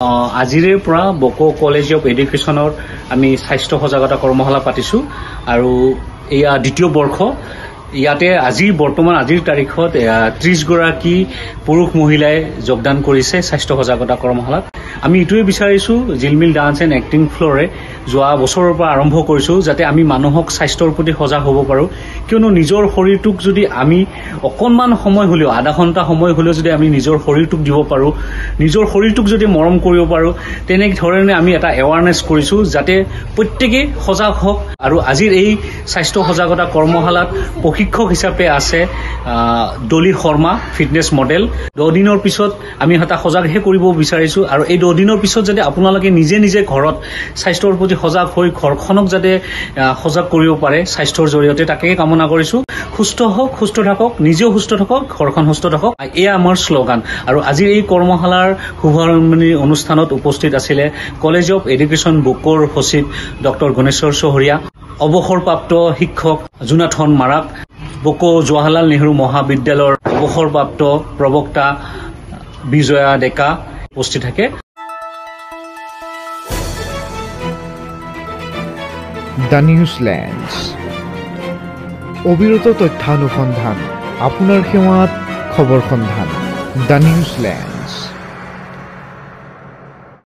আজিৰে পৰা Boko college of এডুকেশ্যনৰ আমি স্বাস্থ্য সজাগতা কৰ্মশালা পাতিছোঁ আৰু এয়া দ্বিতীয় বৰ্ষ। ইয়াতে আজিৰ তাৰিখত 30 গৰাকী পুৰুষ মহিলাই যোগদান কৰিছে স্বাস্থ্য সজাগতা কৰ্মশালাত। আমি এইটোৱে বিচাৰিছোঁ জিলমিল ডান্স এণ্ড এক্টিং ফ্ল'ৰে যোৱা বছৰৰ পৰা আৰম্ভ কৰিছোঁ যাতে আমি মানুহক স্বাস্থ্যৰ প্ৰতি সজাগ হ'ব পাৰোঁ। কিয়নো নিজৰ শৰীৰটোক যদি আমি অকণমান সময় হ'লেও আধা ঘণ্টা সময় হ'লেও যদি আমি নিজৰ শৰীৰটোক দিব পাৰোঁ, নিজৰ শৰীৰটোক যদি মৰম কৰিব পাৰোঁ, তেনেধৰণে আমি এটা এৱাৰনেছ কৰিছোঁ যাতে প্ৰত্যেকেই সজাগ হওক। আৰু আজিৰ এই স্বাস্থ্য সজাগতা কৰ্মশালাত প্ৰশিক্ষক হিচাপে আছে ডলি শৰ্মা, ফিটনেছ মডেল। 10 দিনৰ পিছত আমি এটা সজাগহে কৰিব বিচাৰিছোঁ আৰু এই 10 দিনৰ পিছত যাতে আপোনালোকে নিজে নিজে ঘৰত স্বাস্থ্যৰ প্ৰতি সজাগ হৈ ঘৰখনক যাতে সজাগ কৰিব পাৰে স্বাস্থ্যৰ জৰিয়তে, তাকে কামনা কৰিছোঁ। সুস্থ হওক, সুস্থ থাকক, নিজেও সুস্থ থাকক, ঘৰখন সুস্থ থাকক, এয়া আমাৰ শ্লোগান। আৰু আজিৰ এই কৰ্মশালাৰ শুভাৰম্ভণি অনুষ্ঠানত উপস্থিত আছিলে কলেজ অফ এডুকেশ্যন বকোৰ সচিব ডক্টৰ গণেশ্বৰ চহৰীয়া, অৱসৰপ্ৰাপ্ত শিক্ষক জোনাথন মাৰাক, বকো জৱাহৰলাল নেহৰু মহাবিদ্যালয়ৰ অৱসৰপ্ৰাপ্ত প্ৰবক্তা বিজয়া ডেকা উপস্থিত থাকে। দ্য নিউজলেণ্ডছ, অবিৰত তথ্যানুসন্ধান, আপোনাৰ সেৱাত খবৰ সন্ধান। দ্য নিউজলেণ্ড।